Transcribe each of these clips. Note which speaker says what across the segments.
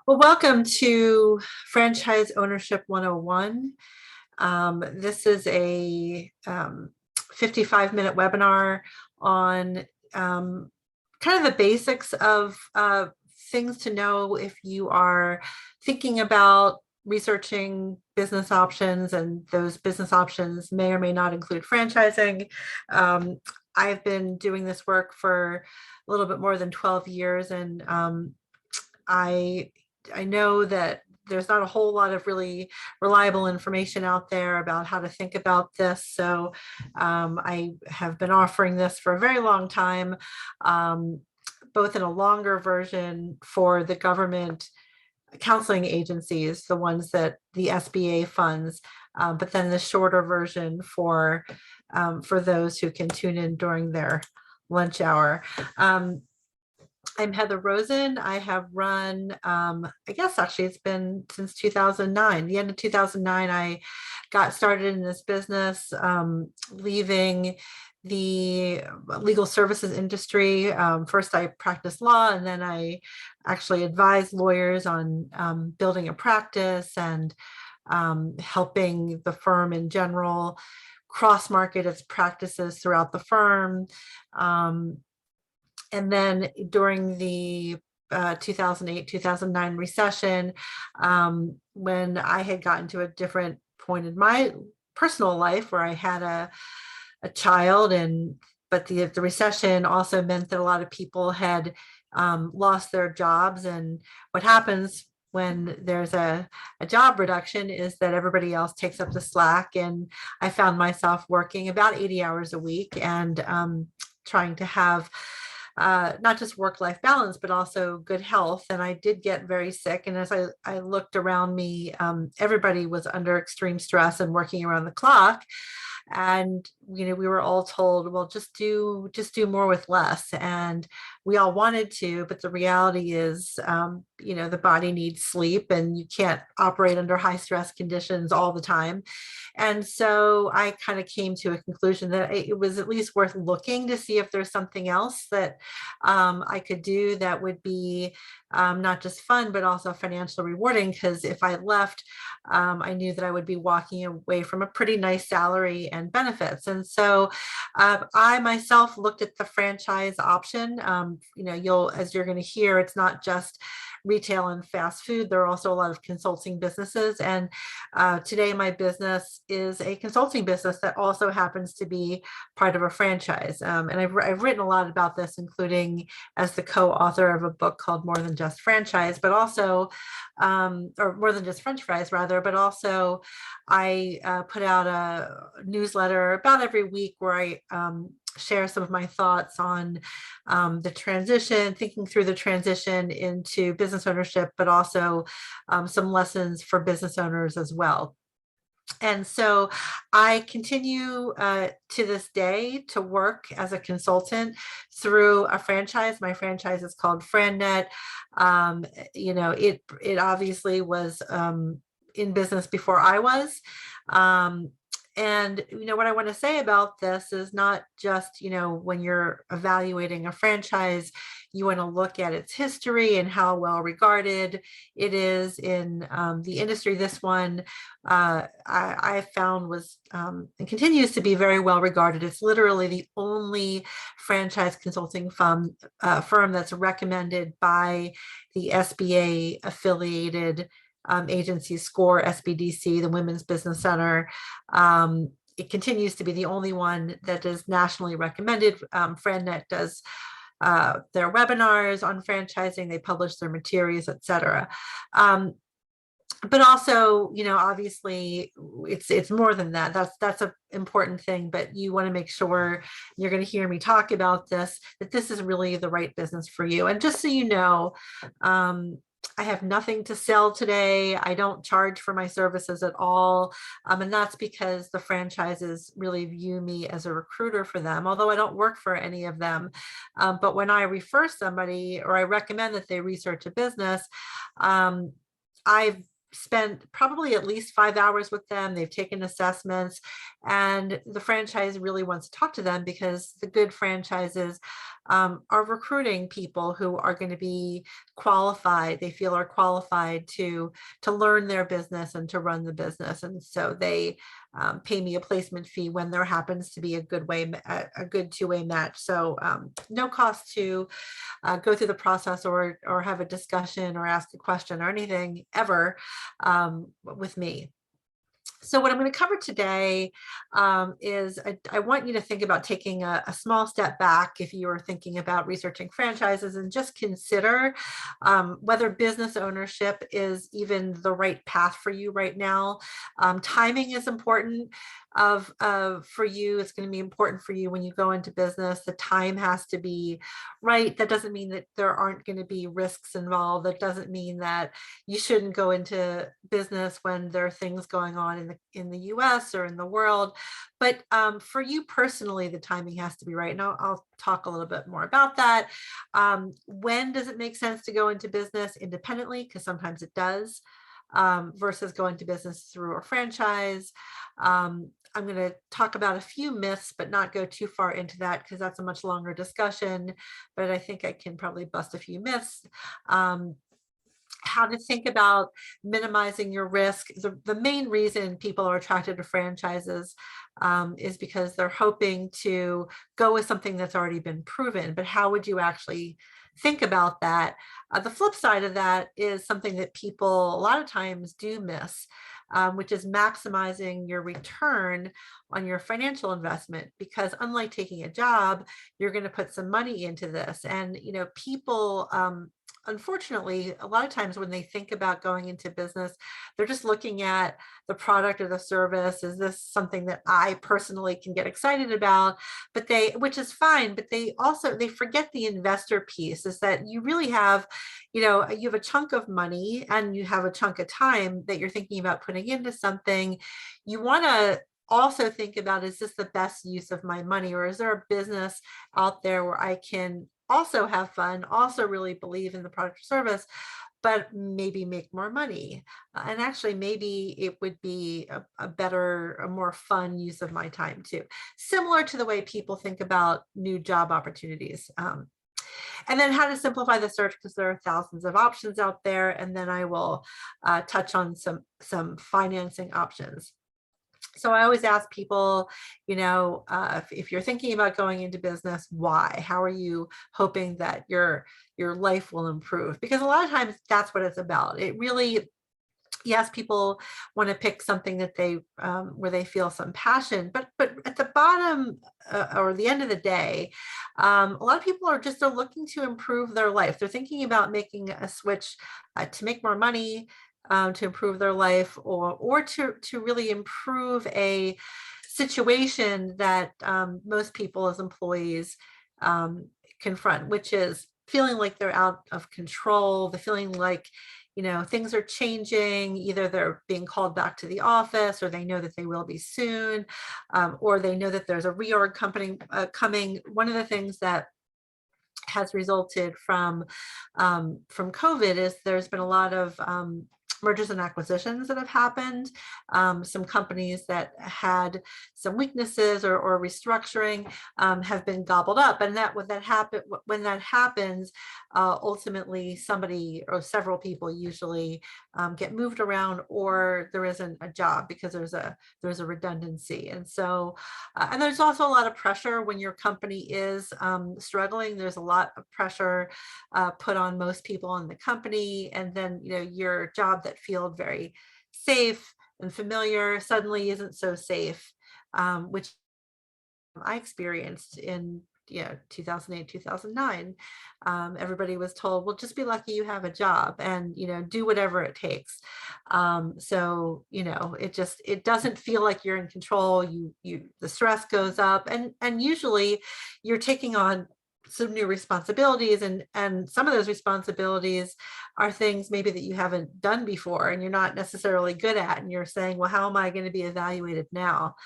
Speaker 1: Well, welcome to Franchise Ownership 101. This is a 55-minute webinar on kind of the basics of things to know if you are thinking about researching business options, and those business options may or may not include franchising. Um, I've been doing this work for a little bit more than 12 years, and I I know that there's not a whole lot of really reliable information out there about how to think about this. So I have been offering this for a very long time, um, both in a longer version for the government counseling agencies, the ones that the SBA funds, but then the shorter version for those who can tune in during their lunch hour. I'm Heather Rosen. I have run, I guess actually it's been since 2009. The end of 2009, I got started in this business, leaving the legal services industry. First, I practiced law, and then I actually advised lawyers on building a practice and helping the firm in general cross market its practices throughout the firm. And then during the 2008, 2009 recession, when I had gotten to a different point in my personal life where I had a child, and but the recession also meant that a lot of people had lost their jobs. And what happens when there's a job reduction is that everybody else takes up the slack. And I found myself working about 80 hours a week, and trying to have not just work-life balance, but also good health. And I did get very sick. And as I looked around me, everybody was under extreme stress and working around the clock. And we were all told, well, just do more with less. And we all wanted to, but the reality is, the body needs sleep, and you can't operate under high stress conditions all the time. And so I kind of came to a conclusion that it was at least worth looking to see if there's something else that I could do that would be not just fun, but also financially rewarding. Because if I left, I knew that I would be walking away from a pretty nice salary and benefits. And so I myself looked at the franchise option. As you're going to hear, it's not just retail and fast food. There are also a lot of consulting businesses. And today my business is a consulting business that also happens to be part of a franchise. And I've written a lot about this, including as the co-author of a book called More Than Just Franchise, but also, or More Than Just French Fries, rather, but also I put out a newsletter about every week where I share some of my thoughts on the transition, thinking through the transition into business ownership, but also some lessons for business owners as well. And so I continue to this day to work as a consultant through a franchise. My franchise is called FranNet. It obviously was in business before I was. And what I want to say about this is not just, when you're evaluating a franchise, you want to look at its history and how well regarded it is in the industry. This one I found was and continues to be very well regarded. It's literally the only franchise consulting firm that's recommended by the SBA affiliated agency SCORE, SBDC, the Women's Business Center. It continues to be the only one that is nationally recommended. FranNet does their webinars on franchising, they publish their materials, etc. But also, obviously it's more than that. That's an important thing, but you want to make sure, you're going to hear me talk about this, that this is really the right business for you. And just so you know, I have nothing to sell today. I don't charge for my services at all. And that's because the franchises really view me as a recruiter for them, although I don't work for any of them. But when I refer somebody, or I recommend that they research a business, I've spent probably at least 5 hours with them. They've taken assessments, and the franchise really wants to talk to them, because the good franchises are recruiting people who are going to be qualified, they feel are qualified to learn their business and to run the business. And so they pay me a placement fee when there happens to be a good two-way match. So no cost to go through the process or have a discussion or ask a question or anything ever with me. So what I'm going to cover today is I want you to think about taking a small step back if you are thinking about researching franchises, and just consider whether business ownership is even the right path for you right now. Timing is important for you. It's going to be important for you when you go into business. The time has to be right. That doesn't mean that there aren't going to be risks involved. That doesn't mean that you shouldn't go into business when there are things going on in the US or in the world. But for you personally, the timing has to be right. And I'll talk a little bit more about that. When does it make sense to go into business independently? Because sometimes it does, versus going to business through a franchise. I'm going to talk about a few myths, but not go too far into that because that's a much longer discussion. But I think I can probably bust a few myths. How to think about minimizing your risk. The main reason people are attracted to franchises is because they're hoping to go with something that's already been proven. But how would you actually think about that? The flip side of that is something that people a lot of times do miss, which is maximizing your return on your financial investment. Because unlike taking a job, you're going to put some money into this. And, people, unfortunately, a lot of times when they think about going into business, they're just looking at the product or the service. Is this something that I personally can get excited about? But which is fine, but they forget the investor piece, is that you really have, you have a chunk of money and you have a chunk of time that you're thinking about putting into something. You want to also think about, is this the best use of my money? Or is there a business out there where I can also have fun, also really believe in the product or service, but maybe make more money? And actually, maybe it would be a more fun use of my time too. Similar to the way people think about new job opportunities. And then how to simplify the search, because there are thousands of options out there. And then I will touch on some financing options. So I always ask people, if you're thinking about going into business, why? How are you hoping that your life will improve? Because a lot of times that's what it's about. It really, yes, people want to pick something that they where they feel some passion, but at the bottom or the end of the day, a lot of people are looking to improve their life. They're thinking about making a switch to make more money, to improve their life, or to really improve a situation that most people as employees confront, which is feeling like they're out of control, the feeling like, things are changing. Either they're being called back to the office, or they know that they will be soon, or they know that there's a reorg company coming. One of the things that has resulted from COVID is there's been a lot of mergers and acquisitions that have happened. Some companies that had some weaknesses or restructuring have been gobbled up, and when that happens, ultimately somebody or several people usually get moved around, or there isn't a job because there's a redundancy. And so, and there's also a lot of pressure when your company is struggling. There's a lot of pressure put on most people in the company, and then your job that felt very safe and familiar suddenly isn't so safe, which I experienced in 2008, 2009. Everybody was told, well, just be lucky you have a job, and do whatever it takes. So it doesn't feel like you're in control. The stress goes up, and usually you're taking on some new responsibilities, and some of those responsibilities are things maybe that you haven't done before and you're not necessarily good at, and you're saying, well, how am I going to be evaluated now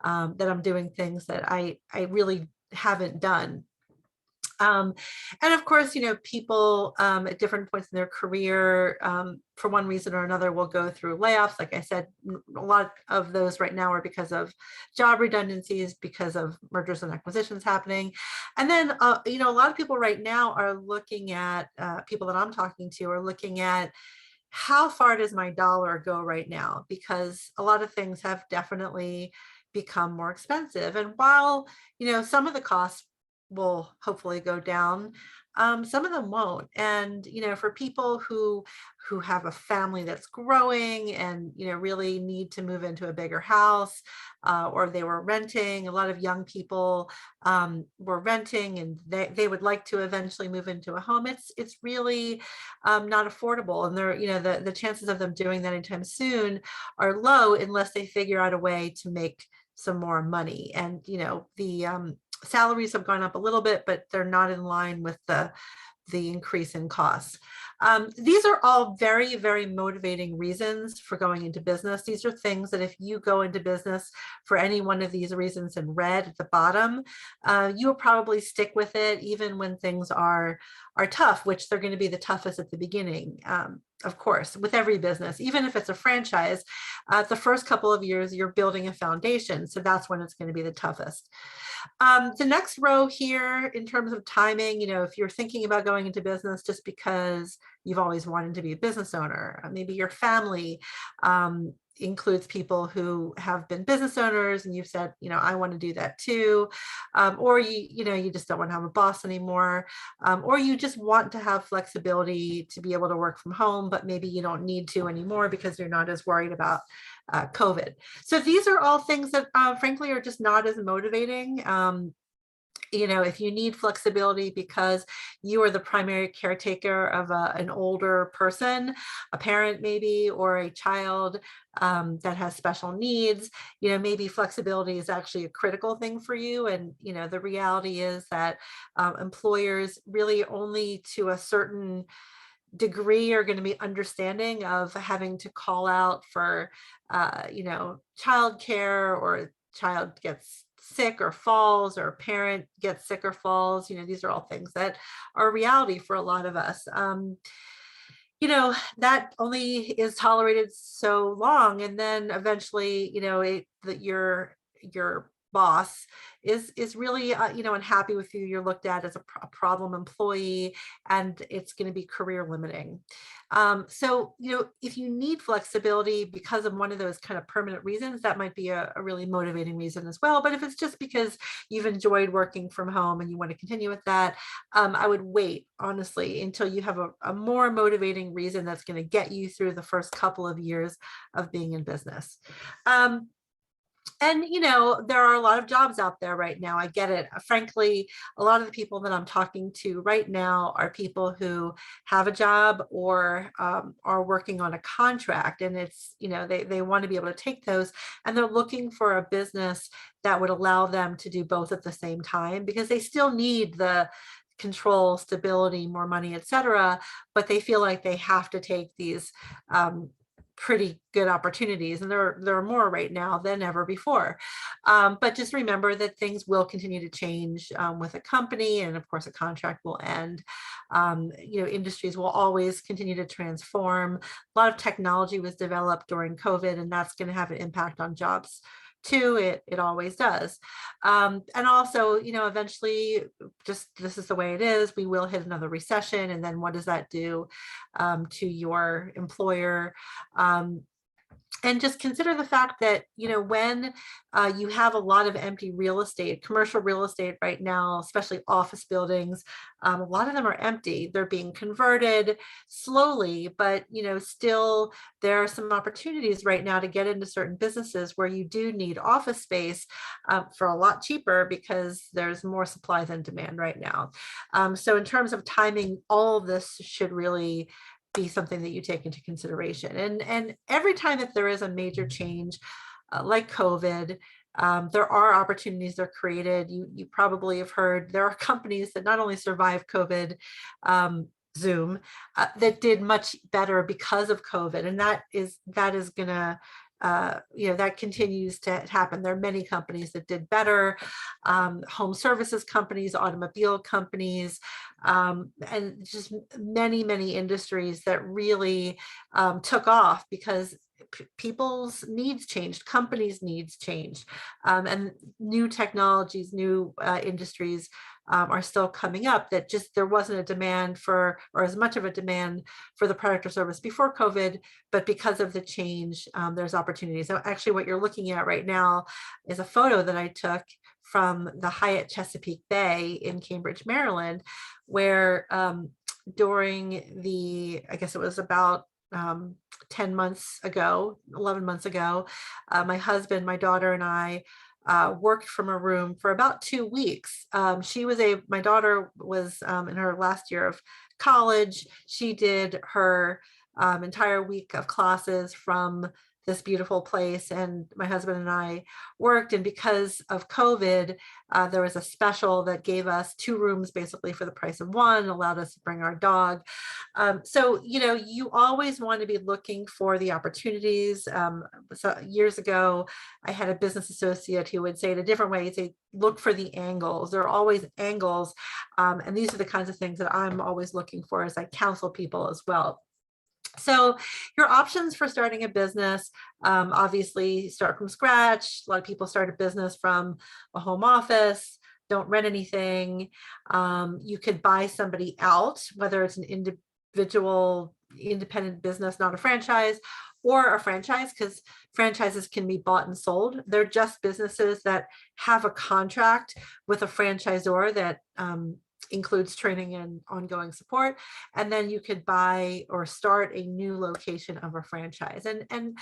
Speaker 1: that I'm doing things that I really haven't done? Um, and of course, people at different points in their career, for one reason or another, will go through layoffs. Like I said, a lot of those right now are because of job redundancies, because of mergers and acquisitions happening. And then, a lot of people right now are looking at, people that I'm talking to are looking at, how far does my dollar go right now? Because a lot of things have definitely become more expensive. And while, some of the costs will hopefully go down, some of them won't. And, for people who have a family that's growing and, really need to move into a bigger house, or they were renting, a lot of young people were renting, and they would like to eventually move into a home. It's really not affordable, and they're, the chances of them doing that anytime soon are low unless they figure out a way to make some more money. And the salaries have gone up a little bit, but they're not in line with the increase in costs. These are all very, very motivating reasons for going into business. These are things that if you go into business for any one of these reasons in red at the bottom, you will probably stick with it even when things are tough, which they're going to be the toughest at the beginning. Of course, with every business, even if it's a franchise, the first couple of years, you're building a foundation. So that's when it's going to be the toughest. The next row here, in terms of timing, if you're thinking about going into business just because you've always wanted to be a business owner, maybe your family includes people who have been business owners and you've said, I want to do that too. Or you just don't want to have a boss anymore. Or you just want to have flexibility to be able to work from home, but maybe you don't need to anymore because you're not as worried about COVID. So these are all things that frankly are just not as motivating. If you need flexibility because you are the primary caretaker of an older person, a parent maybe, or a child that has special needs, maybe flexibility is actually a critical thing for you. And, the reality is that employers really only to a certain degree are going to be understanding of having to call out for, childcare, or a child gets sick or falls, or a parent gets sick or falls. These are all things that are reality for a lot of us. That only is tolerated so long, and then eventually, that your boss is really unhappy with you. You're looked at as a problem employee, and it's going to be career limiting. So if you need flexibility because of one of those kind of permanent reasons, that might be a really motivating reason as well. But if it's just because you've enjoyed working from home and you want to continue with that, I would wait, honestly, until you have a more motivating reason that's going to get you through the first couple of years of being in business. And, there are a lot of jobs out there right now. I get it. Frankly, a lot of the people that I'm talking to right now are people who have a job or are working on a contract. And it's, they want to be able to take those, and they're looking for a business that would allow them to do both at the same time, because they still need the control, stability, more money, et cetera, but they feel like they have to take these pretty good opportunities, and there are more right now than ever before. But just remember that things will continue to change with a company, and of course a contract will end. Industries will always continue to transform. A lot of technology was developed during COVID, and that's going to have an impact on jobs too. It always does. And also, eventually, just this is the way it is, we will hit another recession, and then what does that do to your employer? And just consider the fact that, when you have a lot of empty real estate, commercial real estate right now, especially office buildings, a lot of them are empty. They're being converted slowly, but, still there are some opportunities right now to get into certain businesses where you do need office space for a lot cheaper, because there's more supply than demand right now. So in terms of timing, all of this should really be something that you take into consideration. And every time that there is a major change, like COVID, there are opportunities that are created. You probably have heard there are companies that not only survived COVID, Zoom, that did much better because of COVID, and that is going to that continues to happen. There are many companies that did better, home services companies, automobile companies, and just many, many industries that really took off because people's needs changed, companies' needs changed, and new technologies, new industries are still coming up that just there wasn't a demand for, or as much of a demand for the product or service before COVID, but because of the change, there's opportunities. So actually what you're looking at right now is a photo that I took from the Hyatt Chesapeake Bay in Cambridge, Maryland, where during the, I guess it was about 10 months ago, 11 months ago, my husband, my daughter, and I worked from a room for about 2 weeks. My daughter was in her last year of college. She did her entire week of classes from this beautiful place, and my husband and I worked. And because of COVID, there was a special that gave us 2 rooms basically for the price of 1, allowed us to bring our dog. So you always want to be looking for the opportunities. So years ago, I had a business associate who would say it a different way. He'd say, look for the angles. There are always angles, and these are the kinds of things that I'm always looking for as I counsel people as well. So your options for starting a business, obviously start from scratch. A lot of people start a business from a home office, don't rent anything. You could buy somebody out, whether it's an individual, independent business, not a franchise, or a franchise, because franchises can be bought and sold. They're just businesses that have a contract with a franchisor that includes training and ongoing support. And then you could buy or start a new location of a franchise. And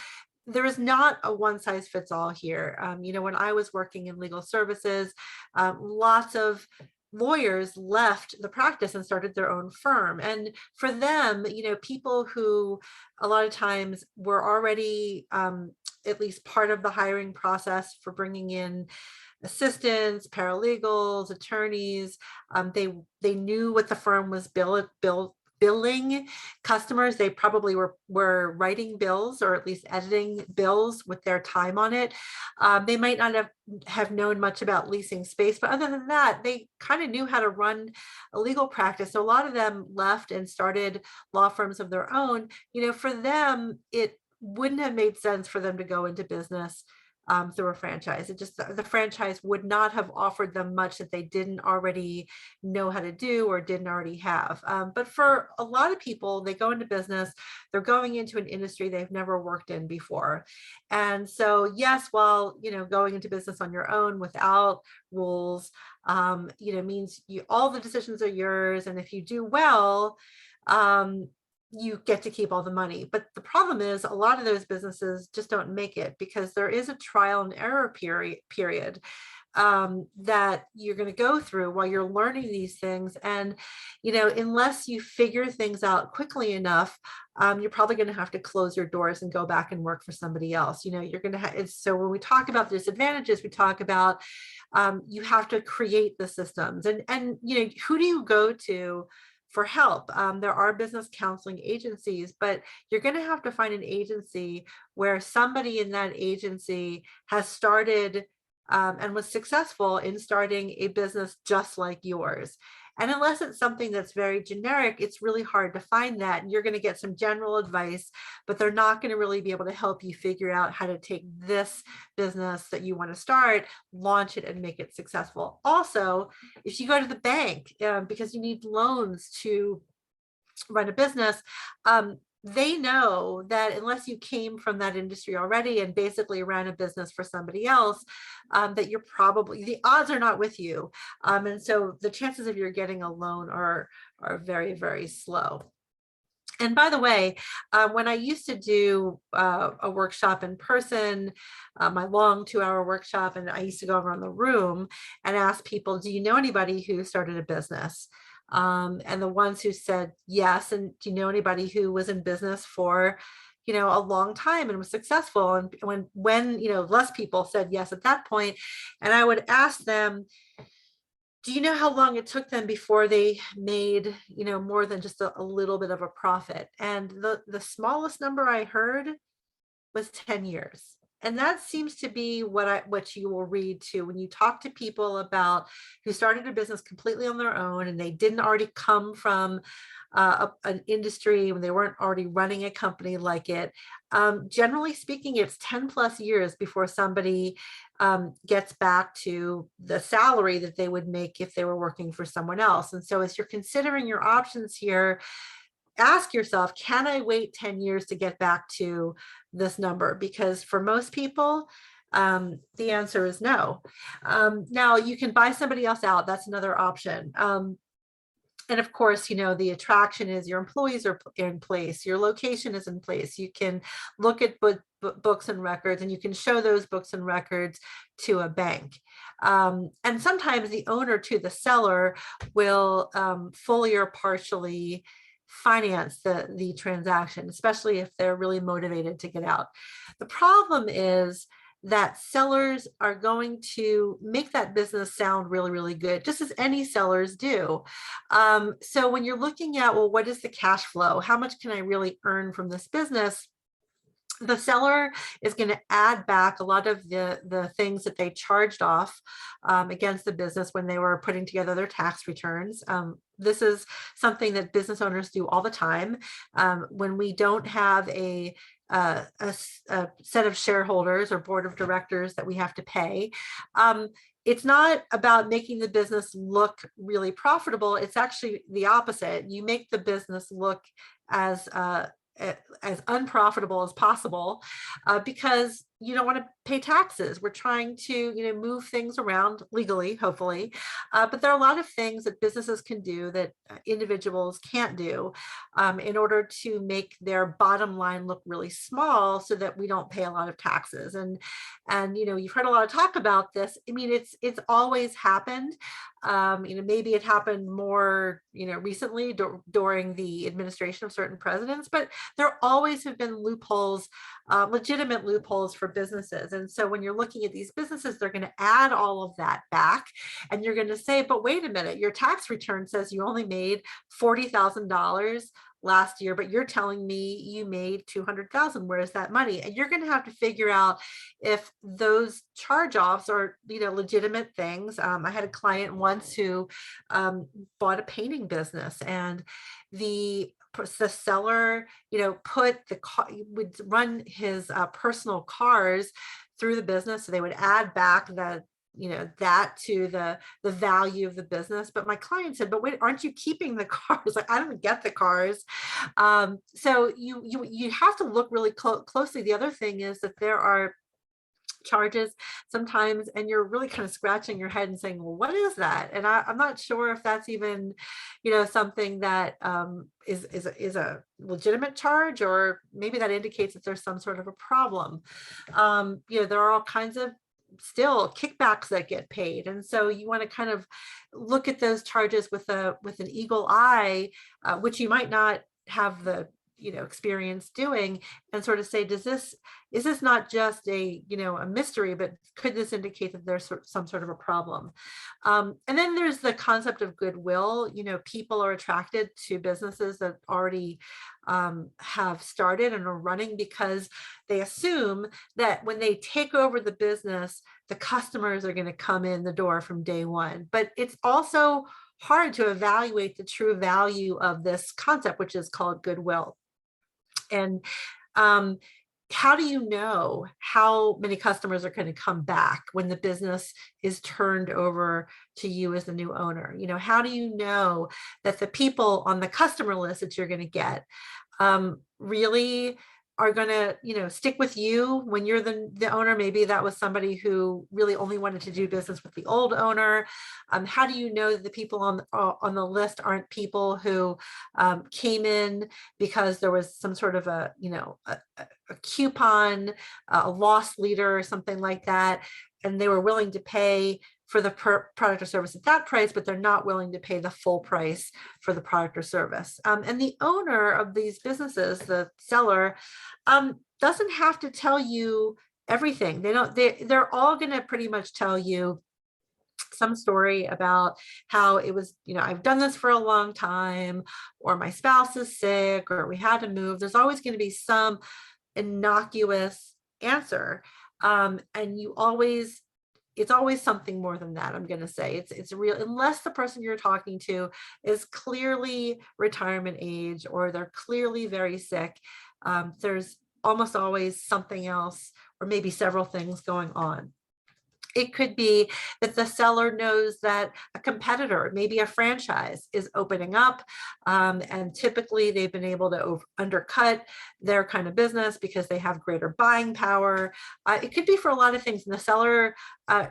Speaker 1: there is not a one size fits all here. When I was working in legal services, lots of lawyers left the practice and started their own firm. And for them, people who a lot of times were already at least part of the hiring process for bringing in assistants, paralegals, attorneys. They knew what the firm was billing customers. They probably were writing bills or at least editing bills with their time on it. They might not have known much about leasing space, but other than that, they kind of knew how to run a legal practice. So a lot of them left and started law firms of their own. For them, it wouldn't have made sense for them to go into business through a franchise. It just, the franchise would not have offered them much that they didn't already know how to do or didn't already have. But for a lot of people, they go into business, they're going into an industry they've never worked in before. And so, yes, while, going into business on your own without rules, means all the decisions are yours. And if you do well, you get to keep all the money. But the problem is a lot of those businesses just don't make it because there is a trial and error period that you're going to go through while you're learning these things. And, unless you figure things out quickly enough, you're probably going to have to close your doors and go back and work for somebody else. You're going to have, so when we talk about the disadvantages, we talk about you have to create the systems and, who do you go to for help? There are business counseling agencies, but you're going to have to find an agency where somebody in that agency has started and was successful in starting a business just like yours. And unless it's something that's very generic, it's really hard to find that. And you're going to get some general advice, but they're not going to really be able to help you figure out how to take this business that you want to start, launch it, and make it successful. Also, if you go to the bank because you need loans to run a business, they know that unless you came from that industry already and basically ran a business for somebody else, that you're probably, the odds are not with you. And so the chances of you're getting a loan are very, very slow. And by the way, when I used to do a workshop in person, my long 2-hour workshop, and I used to go around the room and ask people, do you know anybody who started a business? And the ones who said yes, and do you know anybody who was in business for a long time and was successful? And when less people said yes at that point, and I would ask them, do you know how long it took them before they made more than just a little bit of a profit? And the smallest number I heard was 10 years. And that seems to be what you will read too when you talk to people about who started a business completely on their own and they didn't already come from an industry when they weren't already running a company like it. Generally speaking, it's 10 plus years before somebody gets back to the salary that they would make if they were working for someone else. And so as you're considering your options here, ask yourself, can I wait 10 years to get back to this number? Because for most people, the answer is no. Now you can buy somebody else out. That's another option. And of course, the attraction is your employees are in place, your location is in place. You can look at books and records, and you can show those books and records to a bank. And sometimes the owner to the seller will fully or partially finance the transaction, especially if they're really motivated to get out. The problem is that sellers are going to make that business sound really, really good, just as any sellers do. So when you're looking at, well, what is the cash flow? How much can I really earn from this business? The seller is going to add back a lot of the things that they charged off against the business when they were putting together their tax returns. This is something that business owners do all the time. When we don't have a set of shareholders or board of directors that we have to pay. It's not about making the business look really profitable. It's actually the opposite. You make the business look as unprofitable as possible because you don't want to pay taxes. We're trying to, move things around legally, hopefully. But there are a lot of things that businesses can do that individuals can't do in order to make their bottom line look really small so that we don't pay a lot of taxes. And you've heard a lot of talk about this. I mean, it's always happened. Maybe it happened more, recently during the administration of certain presidents, but there always have been loopholes, legitimate loopholes for businesses. And so when you're looking at these businesses, they're going to add all of that back. And you're going to say, but wait a minute, your tax return says you only made $40,000 last year, but you're telling me you made 200,000. Where is that money? And you're going to have to figure out if those charge-offs are, legitimate things. I had a client once who bought a painting business, and the seller, would run his personal cars through the business. So they would add back that to the value of the business. But my client said, but wait, aren't you keeping the cars? Like, I don't get the cars. So you have to look really closely. The other thing is that there are charges sometimes, and you're really kind of scratching your head and saying, well, what is that? And I'm not sure if that's even, something that is a legitimate charge, or maybe that indicates that there's some sort of a problem. There are all kinds of still kickbacks that get paid. And so you want to kind of look at those charges with an eagle eye, which you might not have the experience doing, and sort of say, is this not just a mystery, but could this indicate that there's some sort of a problem? And then there's the concept of goodwill. People are attracted to businesses that already have started and are running because they assume that when they take over the business, the customers are going to come in the door from day one. But it's also hard to evaluate the true value of this concept, which is called goodwill. And how do you know how many customers are going to come back when the business is turned over to you as the new owner? How do you know that the people on the customer list that you're going to get really are going to, stick with you when you're the owner? Maybe that was somebody who really only wanted to do business with the old owner. How do you know that the people on the list aren't people who came in because there was some sort of a coupon, a loss leader or something like that, and they were willing to pay for the product or service at that price, but they're not willing to pay the full price for the product or service. And the owner of these businesses, the seller, doesn't have to tell you everything. They're all going to pretty much tell you some story about how it was, I've done this for a long time, or my spouse is sick, or we had to move. There's always going to be some innocuous answer. And it's always something more than that. I'm going to say it's real, unless the person you're talking to is clearly retirement age or they're clearly very sick. There's almost always something else, or maybe several things going on. It could be that the seller knows that a competitor, maybe a franchise, is opening up, and typically they've been able to undercut their kind of business because they have greater buying power. It could be for a lot of things, and the seller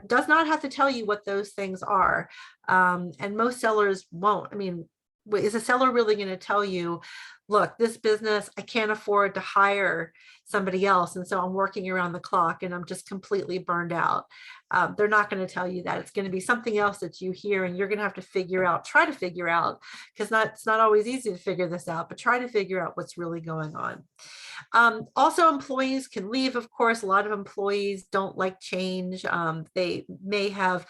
Speaker 1: does not have to tell you what those things are. And most sellers won't. I mean, is a seller really going to tell you, look, this business, I can't afford to hire somebody else, and so I'm working around the clock and I'm just completely burned out? They're not going to tell you that. It's going to be something else that you hear, and you're going to have to try to figure out, because it's not always easy to figure this out, but try to figure out what's really going on. Also, employees can leave. Of course, a lot of employees don't like change. They may have,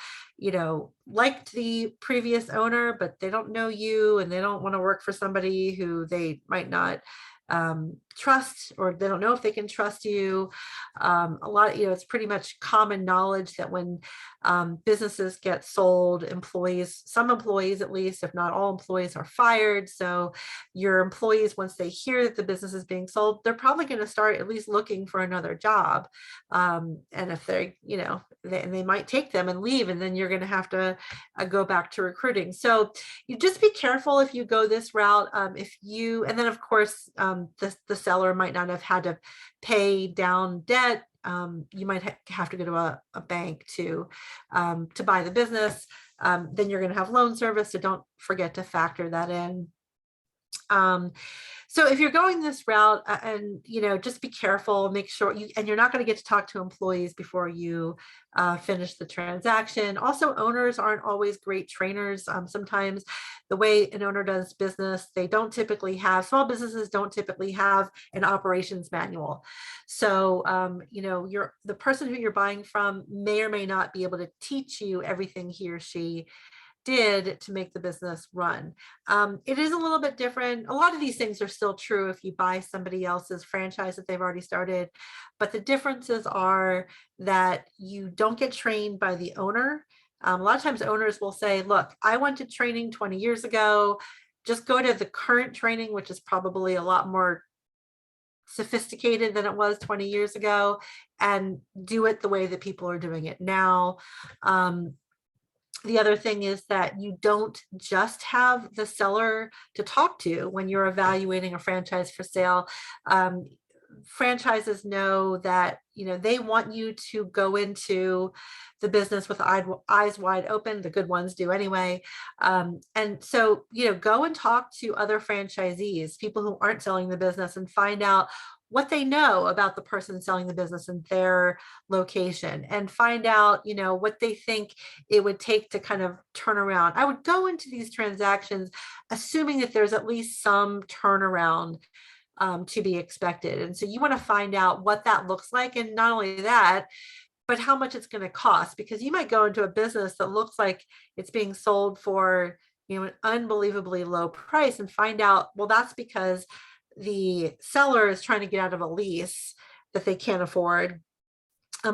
Speaker 1: liked the previous owner, but they don't know you, and they don't want to work for somebody who they might not trust, or they don't know if they can trust you. A lot, it's pretty much common knowledge that when businesses get sold, some employees at least, if not all employees, are fired. So your employees, once they hear that the business is being sold, they're probably going to start at least looking for another job. And if they might take them and leave, and then you're going to have to go back to recruiting. So you just be careful if you go this route. And then of course, the seller might not have had to pay down debt. You might have to go to a bank to buy the business. Then you're going to have loan service, so don't forget to factor that in. So if you're going this route, and just be careful, make sure and you're not going to get to talk to employees before you finish the transaction. Also, owners aren't always great trainers. Sometimes the way an owner does business, small businesses don't typically have an operations manual. So, the person who you're buying from may or may not be able to teach you everything he or she did to make the business run. It is a little bit different. A lot of these things are still true if you buy somebody else's franchise that they've already started, but the differences are that you don't get trained by the owner. A lot of times owners will say, look, I went to training 20 years ago, just go to the current training, which is probably a lot more sophisticated than it was 20 years ago, and do it the way that people are doing it now. The other thing is that you don't just have the seller to talk to when you're evaluating a franchise for sale. Franchises know that they want you to go into the business with eyes wide open. The good ones do anyway. And so go and talk to other franchisees, people who aren't selling the business, and find out what they know about the person selling the business in their location, and find out what they think it would take to kind of turn around. I would go into these transactions assuming that there's at least some turnaround to be expected. And so you want to find out what that looks like, and not only that, but how much it's going to cost, because you might go into a business that looks like it's being sold for an unbelievably low price, and find out, well, that's because the seller is trying to get out of a lease that they can't afford,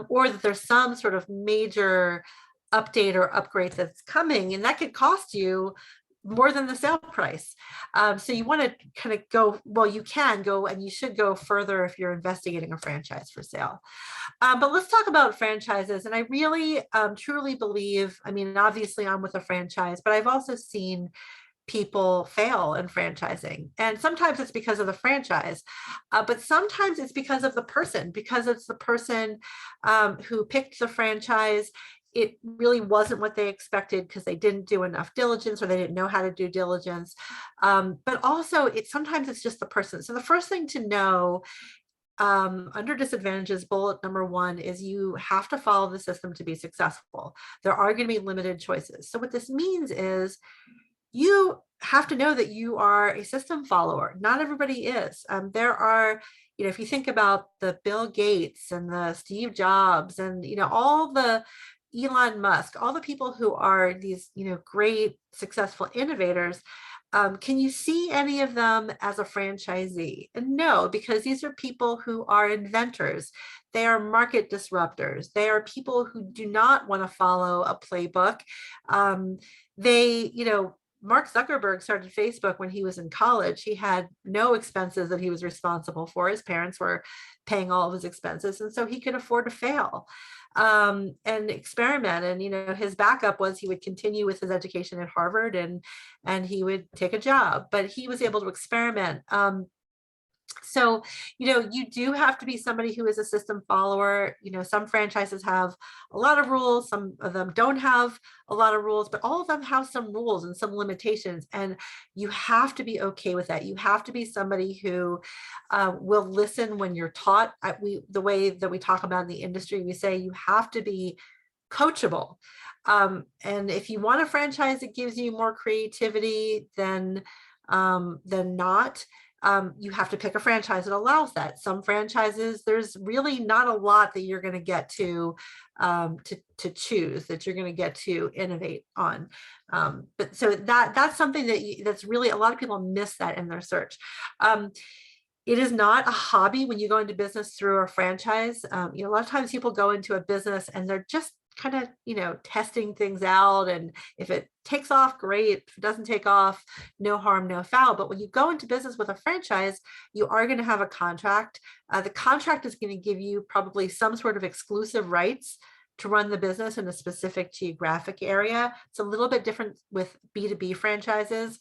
Speaker 1: or that there's some sort of major update or upgrade that's coming, and that could cost you more than the sale price. So you want to kind of you can go, and you should go further if you're investigating a franchise for sale. But let's talk about franchises. And I really truly believe, obviously I'm with a franchise, but I've also seen people fail in franchising. And sometimes it's because of the franchise, but sometimes it's because of the person, because it's the person who picked the franchise. It really wasn't what they expected because they didn't do enough diligence, or they didn't know how to do diligence. But also sometimes it's just the person. So the first thing to know under disadvantages, bullet number 1 is you have to follow the system to be successful. There are going to be limited choices. So what this means is you have to know that you are a system follower. Not everybody is. There are, if you think about the Bill Gates and the Steve Jobs and, all the Elon Musk, all the people who are these, great successful innovators, Can you see any of them as a franchisee? And no, because these are people who are inventors. They are market disruptors. They are people who do not want to follow a playbook. Mark Zuckerberg started Facebook when he was in college. He had no expenses that he was responsible for. His parents were paying all of his expenses, and so he could afford to fail and experiment. And his backup was he would continue with his education at Harvard, and he would take a job, but he was able to experiment. So, you do have to be somebody who is a system follower. Some franchises have a lot of rules, some of them don't have a lot of rules, but all of them have some rules and some limitations. And you have to be okay with that. You have to be somebody who will listen when you're taught. The way that we talk about in the industry, we say you have to be coachable. And if you want a franchise that gives you more creativity than not, you have to pick a franchise that allows that. Some franchises, there's really not a lot that you're going to get to choose, that you're going to get to innovate on. But so that's something that's really, a lot of people miss that in their search. It is not a hobby when you go into business through a franchise. A lot of times people go into a business and they're just kind of, testing things out. And if it takes off, great. If it doesn't take off, no harm, no foul. But when you go into business with a franchise, you are going to have a contract. The contract is going to give you probably some sort of exclusive rights to run the business in a specific geographic area. It's a little bit different with B2B franchises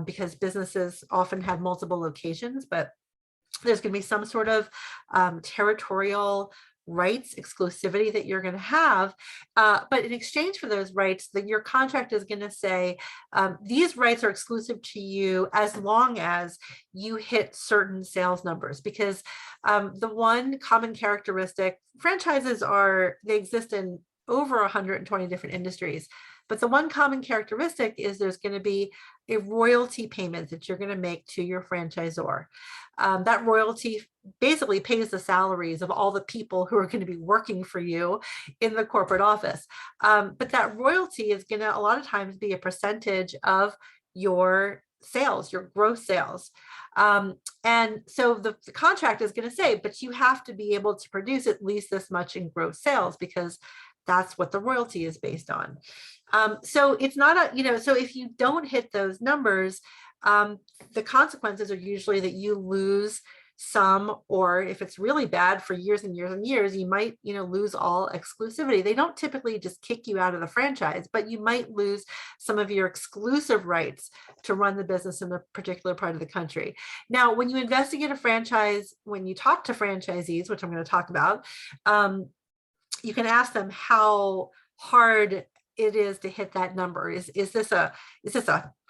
Speaker 1: because businesses often have multiple locations, but there's going to be some sort of territorial rights, exclusivity that you're going to have. But in exchange for those rights, your contract is going to say, these rights are exclusive to you as long as you hit certain sales numbers. Because the one common characteristic, franchises they exist in over 120 different industries. But the one common characteristic is there's going to be a royalty payment that you're going to make to your franchisor. That royalty basically pays the salaries of all the people who are going to be working for you in the corporate office. But that royalty is going to a lot of times be a percentage of your sales, your gross sales. And so the contract is going to say, but you have to be able to produce at least this much in gross sales because that's what the royalty is based on. So it's not so if you don't hit those numbers, the consequences are usually that you lose some, or if it's really bad for years and years and years, you might, lose all exclusivity. They don't typically just kick you out of the franchise, but you might lose some of your exclusive rights to run the business in a particular part of the country. Now, when you investigate a franchise, when you talk to franchisees, which I'm going to talk about, you can ask them how hard it is to hit that number. Is this a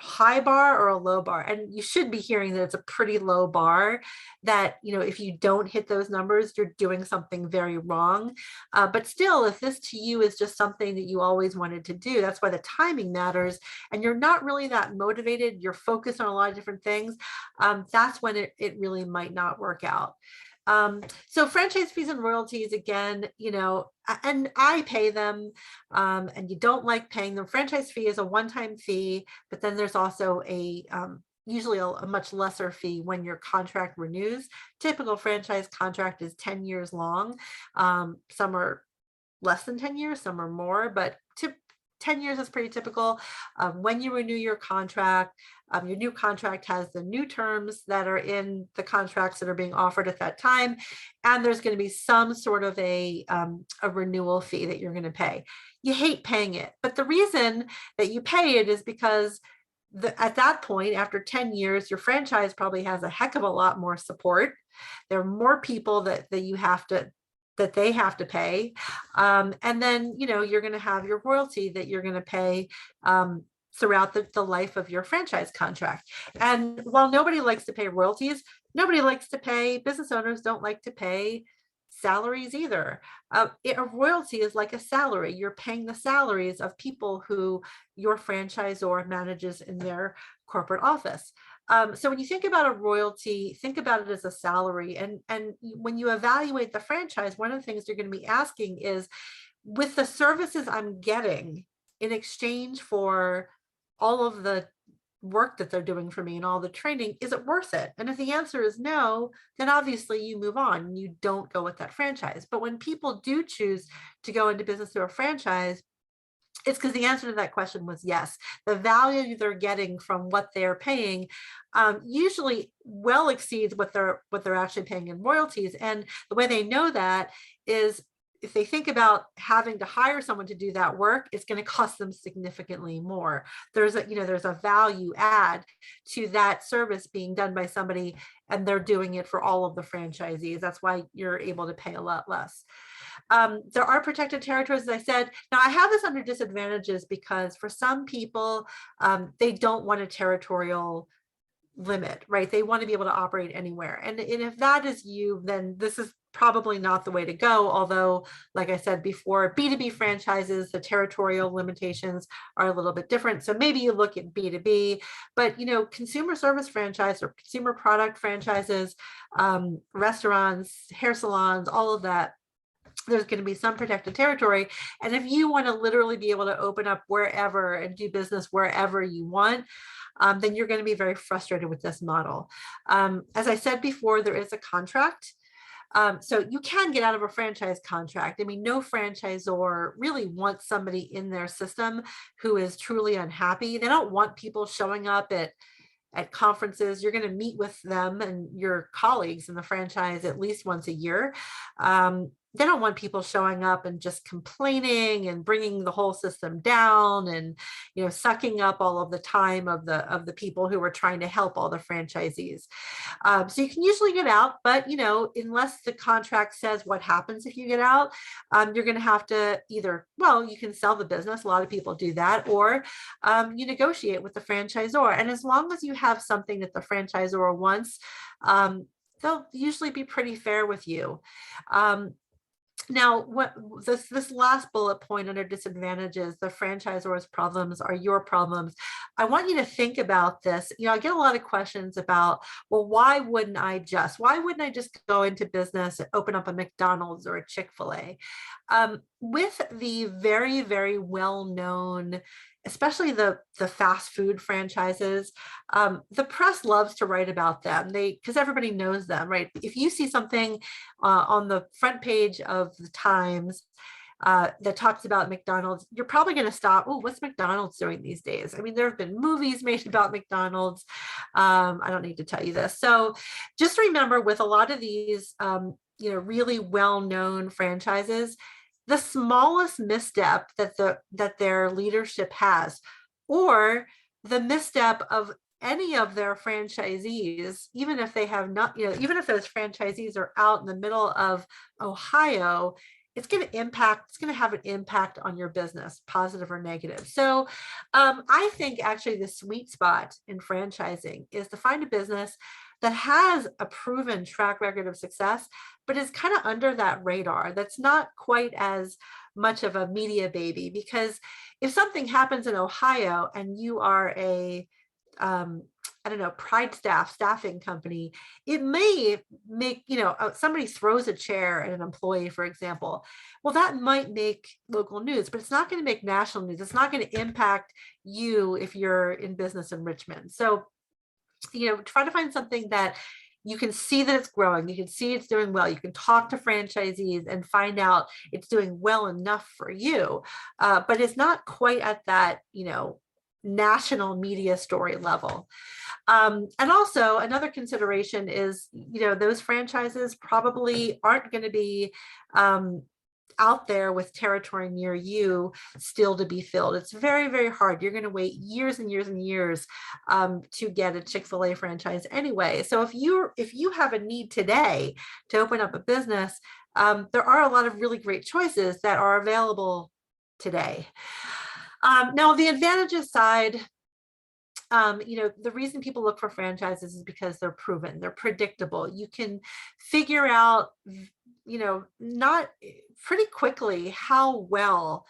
Speaker 1: high bar or a low bar? And you should be hearing that it's a pretty low bar, that if you don't hit those numbers, you're doing something very wrong. But still, if this to you is just something that you always wanted to do, that's why the timing matters, and you're not really that motivated, you're focused on a lot of different things, that's when it really might not work out. So franchise fees and royalties, again, and I pay them, and you don't like paying them. Franchise fee is a one-time fee, but then there's also usually a much lesser fee when your contract renews. Typical franchise contract is 10 years long. Some are less than 10 years, some are more, but 10 years is pretty typical. When you renew your contract, your new contract has the new terms that are in the contracts that are being offered at that time. And there's going to be some sort of a renewal fee that you're going to pay. You hate paying it, but the reason that you pay it is because at that point, after 10 years, your franchise probably has a heck of a lot more support. There are more people that they have to pay. And then, you're going to have your royalty that you're going to pay throughout the life of your franchise contract. And while nobody likes to pay royalties, business owners don't like to pay salaries either. A royalty is like a salary. You're paying the salaries of people who your franchisor manages in their corporate office. So when you think about a royalty, think about it as a salary. And when you evaluate the franchise, one of the things you're going to be asking is, with the services I'm getting in exchange for all of the work that they're doing for me and all the training, is it worth it? And if the answer is no, then obviously you move on. You don't go with that franchise. But when people do choose to go into business through a franchise, it's because the answer to that question was yes. The value they're getting from what they're paying usually well exceeds what they're actually paying in royalties. And the way they know that is, if they think about having to hire someone to do that work, it's going to cost them significantly more. There's a value add to that service being done by somebody, and they're doing it for all of the franchisees. That's why you're able to pay a lot less. There are protected territories, as I said. Now, I have this under disadvantages because for some people, they don't want a territorial limit, right? They want to be able to operate anywhere. And if that is you, then this is probably not the way to go. Although, like I said before, B2B franchises, the territorial limitations are a little bit different. So maybe you look at B2B, but consumer service franchise or consumer product franchises, restaurants, hair salons, all of that, there's going to be some protected territory. And if you want to literally be able to open up wherever and do business wherever you want, then you're going to be very frustrated with this model. As I said before, there is a contract. So you can get out of a franchise contract. I mean, no franchisor really wants somebody in their system who is truly unhappy. They don't want people showing up at conferences. You're going to meet with them and your colleagues in the franchise at least once a year. They don't want people showing up and just complaining and bringing the whole system down and sucking up all of the time of the people who are trying to help all the franchisees. So you can usually get out, but unless the contract says what happens if you get out, you're going to have to either, well, you can sell the business. A lot of people do that, or you negotiate with the franchisor. And as long as you have something that the franchisor wants, they'll usually be pretty fair with you. Now, what this last bullet point under disadvantages, the franchisor's problems are your problems. I want you to think about this. I get a lot of questions about, well, why wouldn't I just go into business and open up a McDonald's or a Chick-fil-A? With the very, very well-known, especially the fast food franchises, the press loves to write about them. Because everybody knows them, right? If you see something on the front page of the Times that talks about McDonald's, you're probably going to stop. Oh, what's McDonald's doing these days? I mean, there have been movies made about McDonald's. I don't need to tell you this. So just remember, with a lot of these, really well-known franchises, the smallest misstep that their leadership has, or the misstep of any of their franchisees, even if they have not, even if those franchisees are out in the middle of Ohio, it's going to have an impact on your business, positive or negative. So I think actually the sweet spot in franchising is to find a business that has a proven track record of success, but is kind of under that radar. That's not quite as much of a media baby, because if something happens in Ohio and you are a Pride staffing company, it may make, somebody throws a chair at an employee, for example. Well, that might make local news, but it's not going to make national news. It's not going to impact you if you're in business in Richmond. So, try to find something that you can see that it's growing. You can see it's doing well. You can talk to franchisees and find out it's doing well enough for you, but it's not quite at that, national media story level. And also another consideration is, those franchises probably aren't going to be out there with territory near you still to be filled. It's very, very hard. You're going to wait years and years and years to get a Chick-fil-A franchise anyway. So if you have a need today to open up a business, there are a lot of really great choices that are available today. Now, the advantages side, the reason people look for franchises is because they're proven, they're predictable. You can figure out, not pretty quickly how well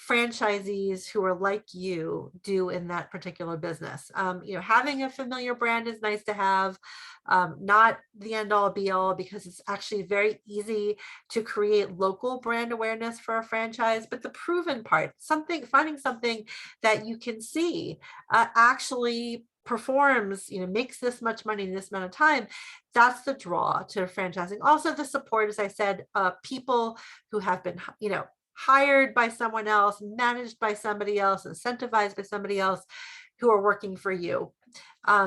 Speaker 1: franchisees who are like you do in that particular business. Having a familiar brand is nice to have, not the end all be all, because it's actually very easy to create local brand awareness for a franchise. But the proven part, finding something that you can see actually performs, makes this much money in this amount of time, that's the draw to franchising. Also the support, as I said, people who have been, hired by someone else, managed by somebody else, incentivized by somebody else, who are working for you,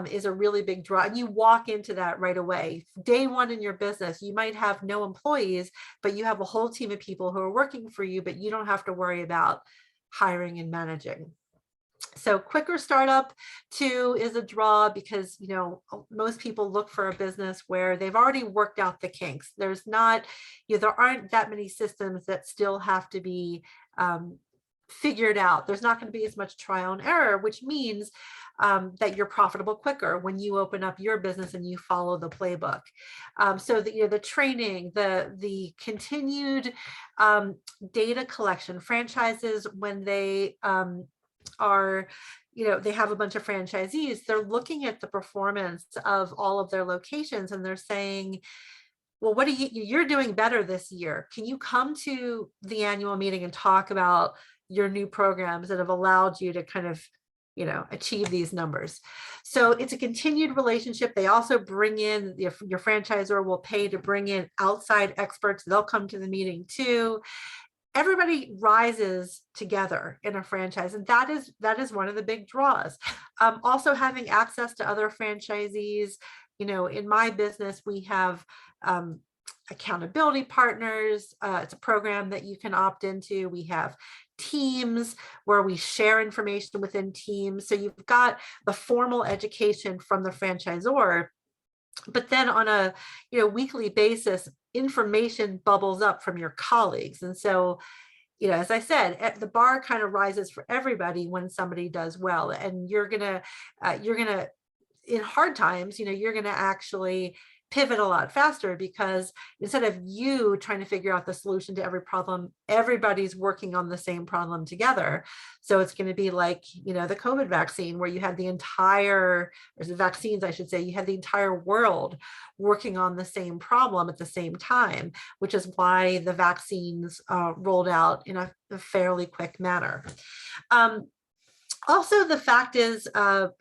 Speaker 1: is a really big draw. And you walk into that right away. Day one in your business, you might have no employees, but you have a whole team of people who are working for you, but you don't have to worry about hiring and managing. So quicker startup too is a draw, because most people look for a business where they've already worked out the kinks. There aren't that many systems that still have to be figured out. There's not going to be as much trial and error, which means that you're profitable quicker when you open up your business and you follow the playbook. So the training, the continued data collection, franchises, when they they have a bunch of franchisees, they're looking at the performance of all of their locations, and they're saying, well, what you're doing better this year. Can you come to the annual meeting and talk about your new programs that have allowed you to kind of, achieve these numbers? So it's a continued relationship. They also bring in, your franchisor will pay to bring in outside experts. They'll come to the meeting too. Everybody rises together in a franchise, and that is one of the big draws. Also having access to other franchisees. In my business, we have accountability partners. It's a program that you can opt into. We have teams where we share information within teams. So you've got the formal education from the franchisor, but then on a weekly basis, information bubbles up from your colleagues. And so, as I said, the bar kind of rises for everybody when somebody does well. And you're gonna in hard times, you're gonna actually pivot a lot faster, because instead of you trying to figure out the solution to every problem, everybody's working on the same problem together. So it's going to be like, the COVID vaccine, where you had or the vaccines, I should say, you had the entire world working on the same problem at the same time, which is why the vaccines rolled out in a fairly quick manner. Also, the fact is that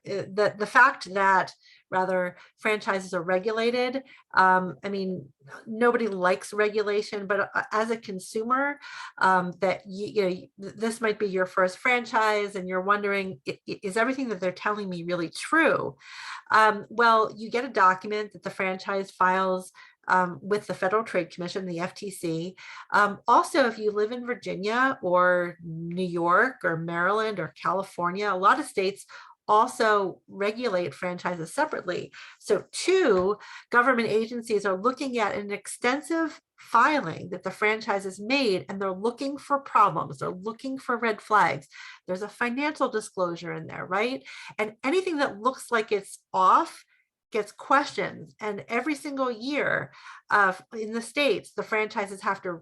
Speaker 1: rather franchises are regulated. Nobody likes regulation, but as a consumer, that this might be your first franchise and you're wondering, is everything that they're telling me really true? Well, you get a document that the franchise files with the Federal Trade Commission, the FTC. Also, if you live in Virginia or New York or Maryland or California, a lot of states also regulate franchises separately. So two government agencies are looking at an extensive filing that the franchise has made, and they're looking for problems. They're looking for red flags. There's a financial disclosure in there, right? And anything that looks like it's off gets questioned. And every single year in the states, the franchises have to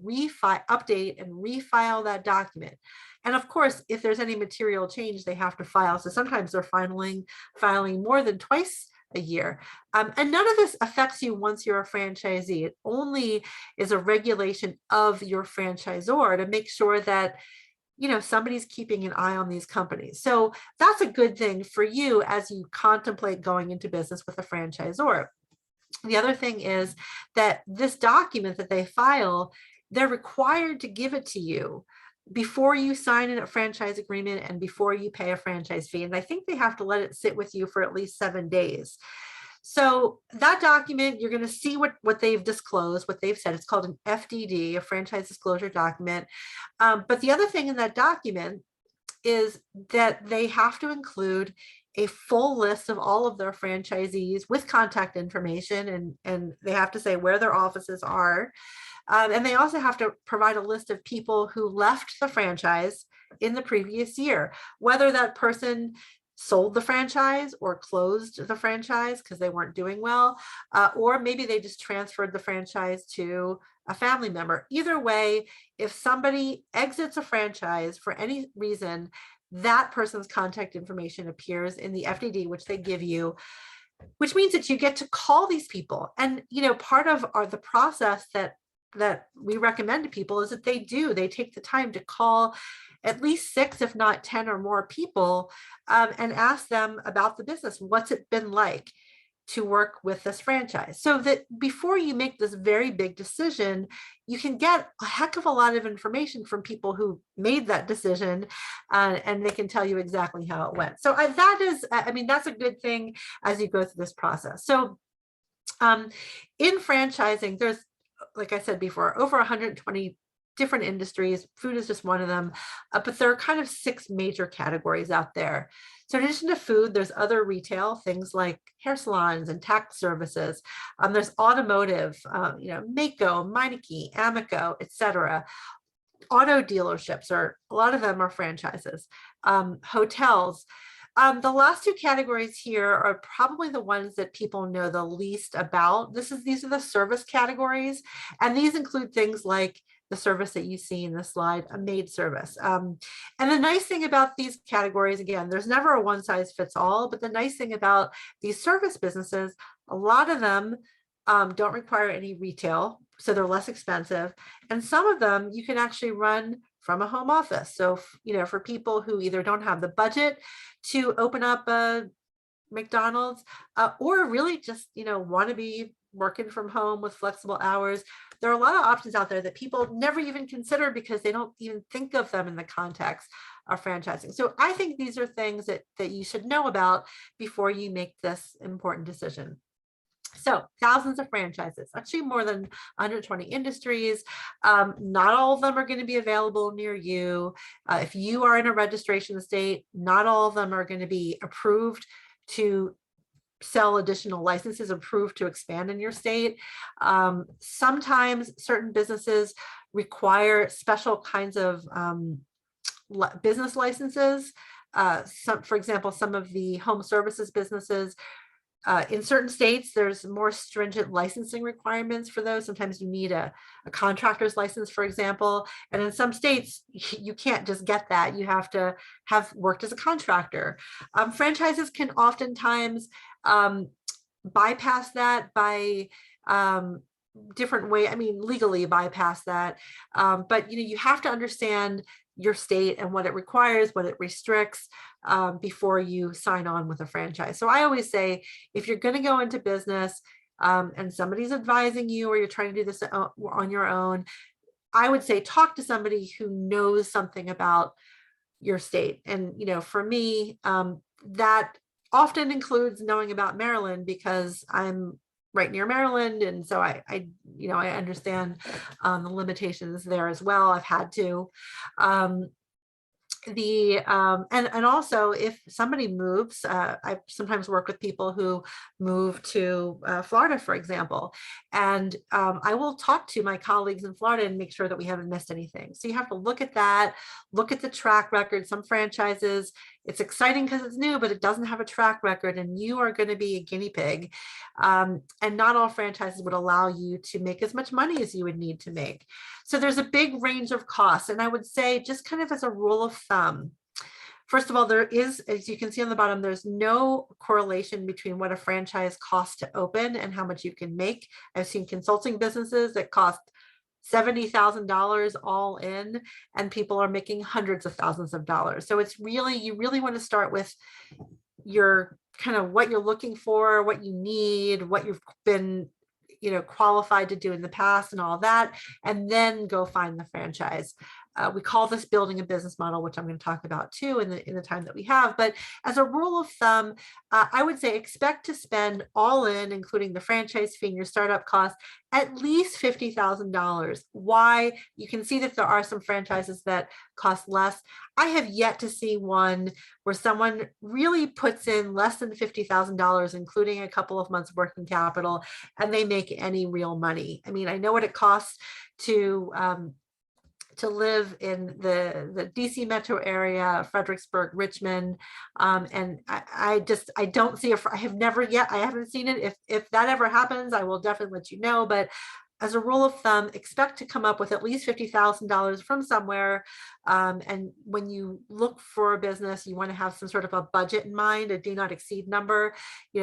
Speaker 1: update and refile that document. And of course, if there's any material change, they have to file. So sometimes they're filing more than twice a year. And none of this affects you once you're a franchisee. It only is a regulation of your franchisor to make sure that somebody's keeping an eye on these companies. So that's a good thing for you as you contemplate going into business with a franchisor. The other thing is that this document that they file, they're required to give it to you before you sign a franchise agreement and before you pay a franchise fee. And I think they have to let it sit with you for at least 7 days. So that document, you're going to see what they've disclosed, what they've said. It's called an FDD, a franchise disclosure document. But the other thing in that document is that they have to include a full list of all of their franchisees with contact information, and they have to say where their offices are. And they also have to provide a list of people who left the franchise in the previous year, whether that person sold the franchise or closed the franchise because they weren't doing well, or maybe they just transferred the franchise to a family member. Either way, if somebody exits a franchise for any reason, that person's contact information appears in the FDD, which they give you, which means that you get to call these people. And, part of the process that we recommend to people is that they take the time to call at least 6, if not 10 or more people, and ask them about the business. What's it been like to work with this franchise? So that before you make this very big decision, you can get a heck of a lot of information from people who made that decision, and they can tell you exactly how it went. So that's a good thing as you go through this process. So in franchising, there's, like I said before, over 120 different industries. Food is just one of them, but there are kind of 6 major categories out there. So in addition to food, there's other retail, things like hair salons and tax services. There's automotive, Maaco, Meineke, Amico, etc. Auto dealerships, a lot of them are franchises. Hotels. The last 2 categories here are probably the ones that people know the least about. These are the service categories, and these include things like the service that you see in the slide, a maid service. And the nice thing about these categories, again, there's never a one size fits all, but the nice thing about these service businesses, a lot of them don't require any retail, so they're less expensive. And some of them you can actually run from a home office. So, for people who either don't have the budget to open up a McDonald's, or really just, want to be working from home with flexible hours, there are a lot of options out there that people never even consider because they don't even think of them in the context of franchising. So I think these are things that you should know about before you make this important decision. So thousands of franchises, actually more than 120 industries. Not all of them are going to be available near you. If you are in a registration state, not all of them are going to be approved to sell additional licenses, approved to expand in your state. Sometimes certain businesses require special kinds of business licenses. For example, some of the home services businesses, in certain states, there's more stringent licensing requirements for those. Sometimes you need a contractor's license, for example. And in some states, you can't just get that. You have to have worked as a contractor. Franchises can oftentimes bypass that by different way. Legally bypass that. But you have to understand your state and what it requires, what it restricts, before you sign on with a franchise. So I always say, if you're going to go into business and somebody's advising you, or you're trying to do this on your own, I would say talk to somebody who knows something about your state. And for me, that often includes knowing about Maryland, because I'm right near Maryland, and so I understand the limitations there as well. I've had to. And also, if somebody moves, I sometimes work with people who move to Florida, for example, and I will talk to my colleagues in Florida and make sure that we haven't missed anything. So you have to look at that, look at the track record. Some franchises, it's exciting because it's new, but it doesn't have a track record, and you are going to be a guinea pig. And not all franchises would allow you to make as much money as you would need to make. So there's a big range of costs. And I would say, just kind of as a rule of thumb, first of all, there is, as you can see on the bottom, there's no correlation between what a franchise costs to open and how much you can make. I've seen consulting businesses that cost $70,000 all in, and people are making hundreds of thousands of dollars. So it's really, you really want to start with your kind of what you're looking for, what you need, what you've been qualified to do in the past and all that, and then go find the franchise. We call this building a business model, which I'm going to talk about too in the time that we have. But as a rule of thumb, I would say expect to spend all in, including the franchise fee and your startup costs, at least $50,000. Why? You can see that there are some franchises that cost less. I have yet to see one where someone really puts in less than $50,000, including a couple of months working capital, and they make any real money. I know what it costs to to live in the DC metro area, Fredericksburg, Richmond. And I don't see I have never yet, I haven't seen it. If that ever happens, I will definitely let you know. But as a rule of thumb, expect to come up with at least $50,000 from somewhere. And when you look for a business, you want to have some sort of a budget in mind, a do not exceed number,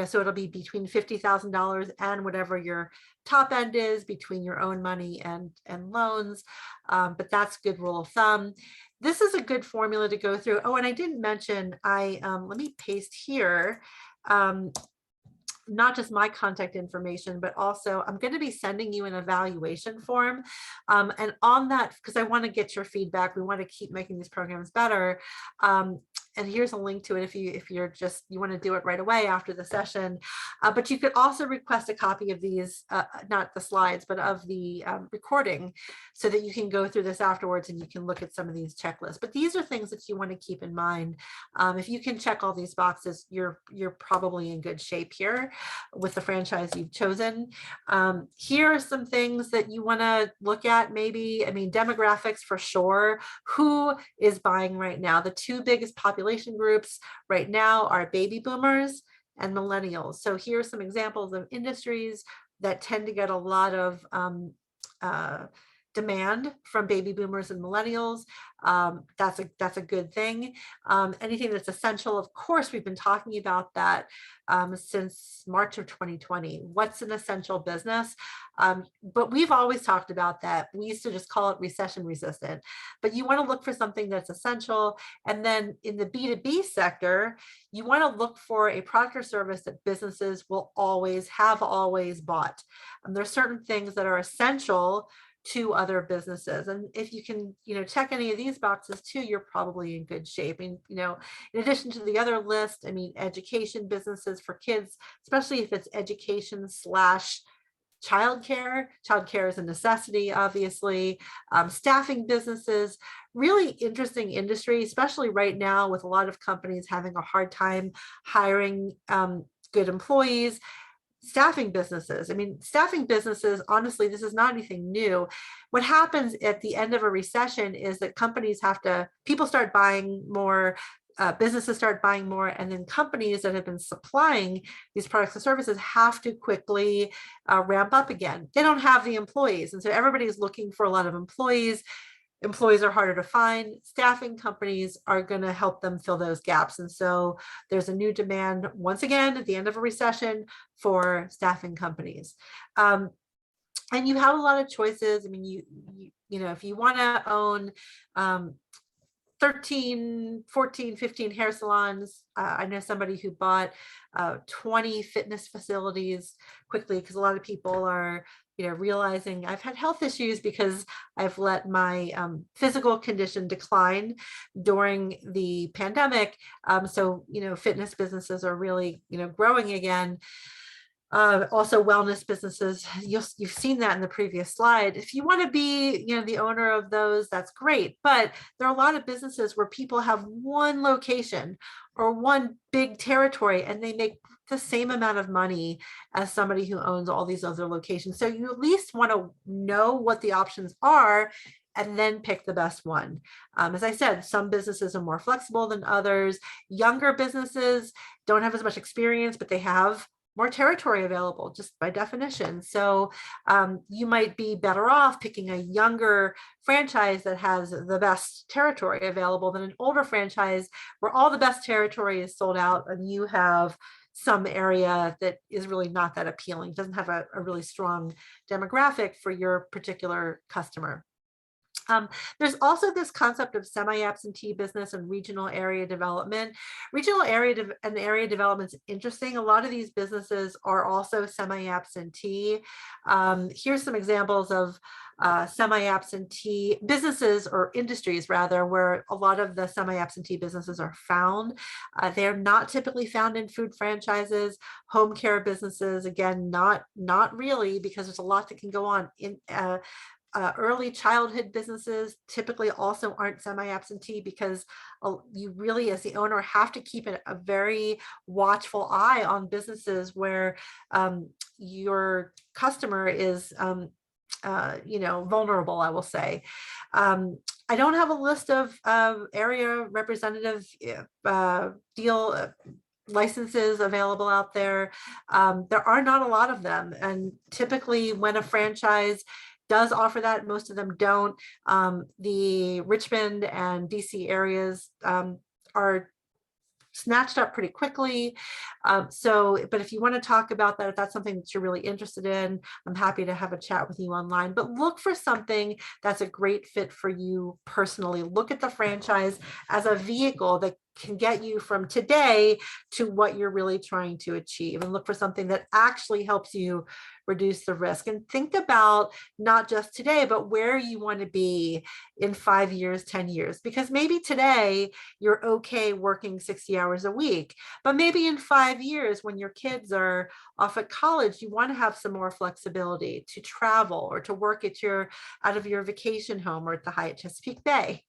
Speaker 1: so it'll be between $50,000 and whatever your top end is between your own money and loans. But that's a good rule of thumb. This is a good formula to go through. Oh, and I didn't mention, let me paste here. Not just my contact information, but also I'm going to be sending you an evaluation form. And on that, because I want to get your feedback, we want to keep making these programs better. And here's a link to it if you want to do it right away after the session. But you could also request a copy of these, not the slides, but of the recording, so that you can go through this afterwards and you can look at some of these checklists. But these are things that you want to keep in mind. If you can check all these boxes, you're probably in good shape here with the franchise you've chosen. Here are some things that you want to look at. Maybe, demographics for sure. Who is buying right now? The two biggest population groups right now are baby boomers and millennials. So here's some examples of industries that tend to get a lot of demand from baby boomers and millennials. That's a good thing. Anything that's essential, of course, we've been talking about that since March of 2020. What's an essential business? But we've always talked about that. We used to just call it recession resistant, but you want to look for something that's essential. And then in the B2B sector, you want to look for a product or service that businesses will always bought. There's certain things that are essential to other businesses. And if you can, check any of these boxes too, you're probably in good shape. And, in addition to the other list, education businesses for kids, especially if it's education / childcare. Childcare is a necessity, obviously. Staffing businesses, really interesting industry, especially right now with a lot of companies having a hard time hiring good employees. Staffing businesses. Staffing businesses, honestly, this is not anything new. What happens at the end of a recession is that people start buying more, businesses start buying more, and then companies that have been supplying these products and services have to quickly ramp up again. They don't have the employees. And so everybody's looking for a lot of employees. Employees are harder to find. Staffing companies are going to help them fill those gaps. And so there's a new demand, once again, at the end of a recession for staffing companies. And you have a lot of choices. If you want to own 13, 14, 15 hair salons. I know somebody who bought 20 fitness facilities quickly, because a lot of people are realizing I've had health issues because I've let my physical condition decline during the pandemic. So fitness businesses are really growing again. Also wellness businesses, you've seen that in the previous slide. If you want to be the owner of those, that's great. But there are a lot of businesses where people have one location or one big territory, and they make the same amount of money as somebody who owns all these other locations. So you at least want to know what the options are and then pick the best one. As I said, some businesses are more flexible than others. Younger businesses don't have as much experience, but they have more territory available just by definition. So you might be better off picking a younger franchise that has the best territory available than an older franchise where all the best territory is sold out and you have some area that is really not that appealing, doesn't have a really strong demographic for your particular customer. There's also this concept of semi-absentee business and regional area development. Regional area and area development is interesting. A lot of these businesses are also semi-absentee. Here's some examples of semi-absentee businesses, or industries rather, where a lot of the semi-absentee businesses are found. They're not typically found in food franchises. Home care businesses, again, not really, because there's a lot that can go on in early childhood businesses typically also aren't semi-absentee, because you really, as the owner, have to keep a very watchful eye on businesses where your customer is vulnerable, I will say. I don't have a list of area representative deal licenses available out there. There are not a lot of them. And typically when a franchise does offer that, most of them don't. The Richmond and DC areas are snatched up pretty quickly. But if you want to talk about that, if that's something that you're really interested in, I'm happy to have a chat with you online. But look for something that's a great fit for you personally. Look at the franchise as a vehicle that can get you from today to what you're really trying to achieve, and look for something that actually helps you reduce the risk. And think about not just today, but where you want to be in 5 years, 10 years, because maybe today you're okay working 60 hours a week, but maybe in 5 years when your kids are off at college, you want to have some more flexibility to travel or to work out of your vacation home or at the Hyatt Chesapeake Bay.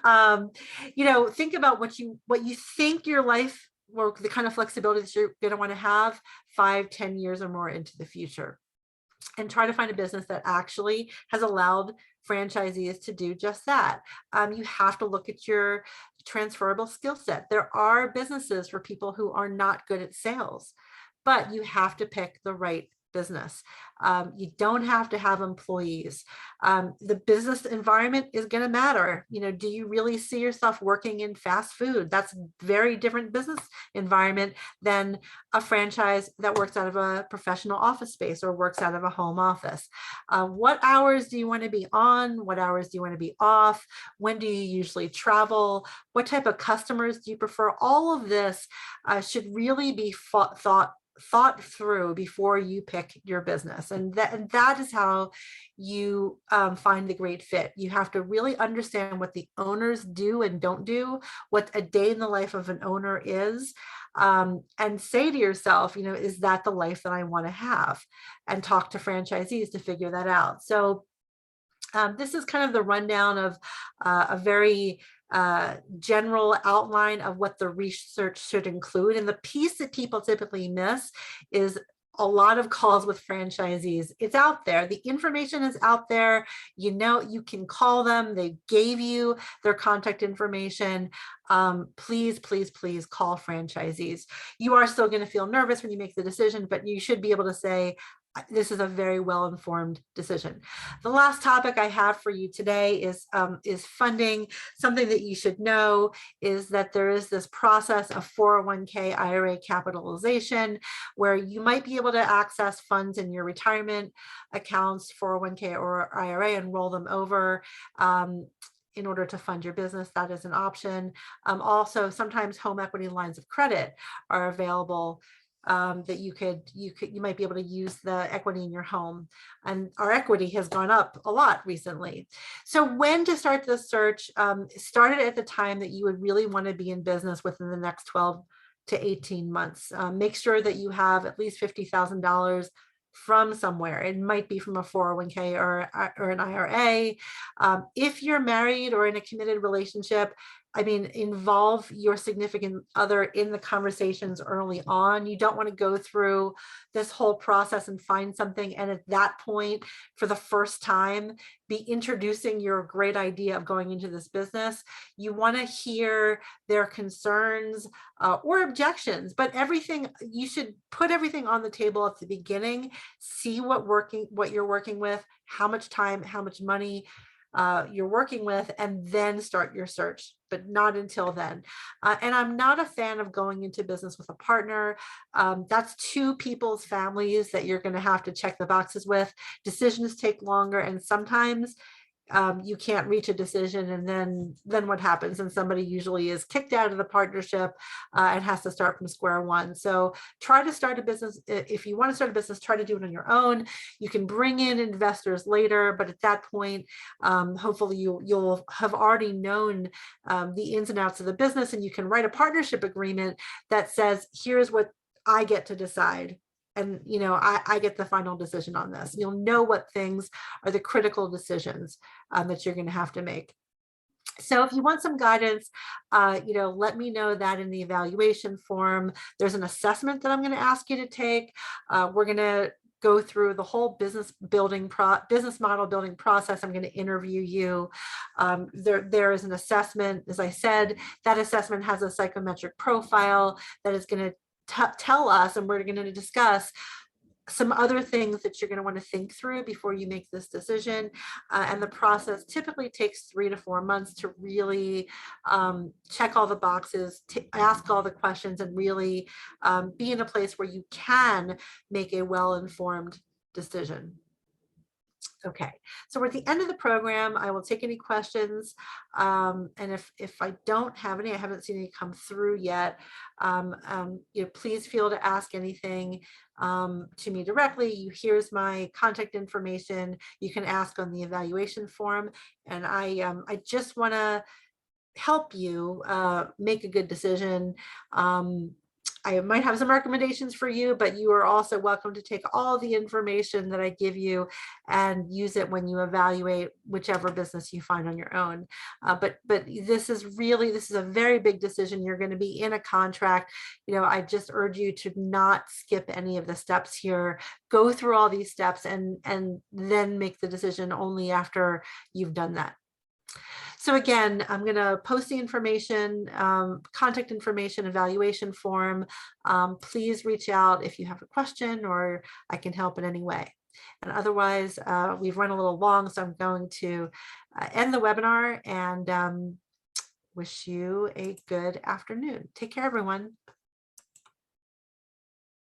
Speaker 1: Think about what you think your life or the kind of flexibility that you're going to want to have 5-10 years or more into the future, and try to find a business that actually has allowed franchisees to do just that. You have to look at your transferable skill set. There are businesses for people who are not good at sales, but you have to pick the right business. You don't have to have employees. The business environment is going to matter. Do you really see yourself working in fast food? That's a very different business environment than a franchise that works out of a professional office space or works out of a home office. What hours do you want to be on? What hours do you want to be off? When do you usually travel? What type of customers do you prefer? All of this should really be thought through before you pick your business, and that is how you find the great fit. You have to really understand what the owners do and don't do, what a day in the life of an owner is, and say to yourself, is that the life that I want to have? And talk to franchisees to figure that out. So this is kind of the rundown of a very general outline of what the research should include. And the piece that people typically miss is a lot of calls with franchisees. It's out there. The information is out there. You can call them. They gave you their contact information. Please, please, please call franchisees. You are still going to feel nervous when you make the decision, but you should be able to say, this is a very well-informed decision. The last topic I have for you today is funding. Something that you should know is that there is this process of 401k IRA capitalization where you might be able to access funds in your retirement accounts, 401k or IRA, and roll them over in order to fund your business. That is an option. Also, sometimes home equity lines of credit are available that you might be able to use the equity in your home, and our equity has gone up a lot recently. So when to start the search? Start it at the time that you would really want to be in business within the next 12 to 18 months. Make sure that you have at least $50,000 from somewhere. It might be from a 401k or an IRA. If you're married or in a committed relationship, involve your significant other in the conversations early on. You don't want to go through this whole process and find something, and at that point, for the first time, be introducing your great idea of going into this business. You want to hear their concerns or objections, but you should put everything on the table at the beginning. See what you're working with, how much time, how much money you're working with, and then start your search, but not until then. And I'm not a fan of going into business with a partner. That's two people's families that you're going to have to check the boxes with. Decisions take longer, and sometimes you can't reach a decision, and then what happens? And somebody usually is kicked out of the partnership and has to start from square one. So try to start a business. If you want to start a business, try to do it on your own. You can bring in investors later, but at that point, hopefully you'll have already known the ins and outs of the business, and you can write a partnership agreement that says, here's what I get to decide. And, I get the final decision on this. You'll know what things are the critical decisions that you're going to have to make. So if you want some guidance, let me know that in the evaluation form. There's an assessment that I'm going to ask you to take. We're going to go through the whole business model building process. I'm going to interview you. There is an assessment. As I said, that assessment has a psychometric profile that is going to tell us, and we're going to discuss some other things that you're going to want to think through before you make this decision. And the process typically takes 3 to 4 months to really check all the boxes, ask all the questions, and really be in a place where you can make a well-informed decision. Okay, so we're at the end of the program. I will take any questions. And if I don't have any, I haven't seen any come through yet, please feel to ask anything to me directly. Here's my contact information. You can ask on the evaluation form. And I just want to help you make a good decision. I might have some recommendations for you, but you are also welcome to take all the information that I give you and use it when you evaluate whichever business you find on your own. But this is a very big decision. You're going to be in a contract. I just urge you to not skip any of the steps here. Go through all these steps and then make the decision only after you've done that. So again, I'm going to post the information, contact information, evaluation form. Please reach out if you have a question or I can help in any way. And otherwise, we've run a little long, so I'm going to end the webinar and wish you a good afternoon. Take care, everyone.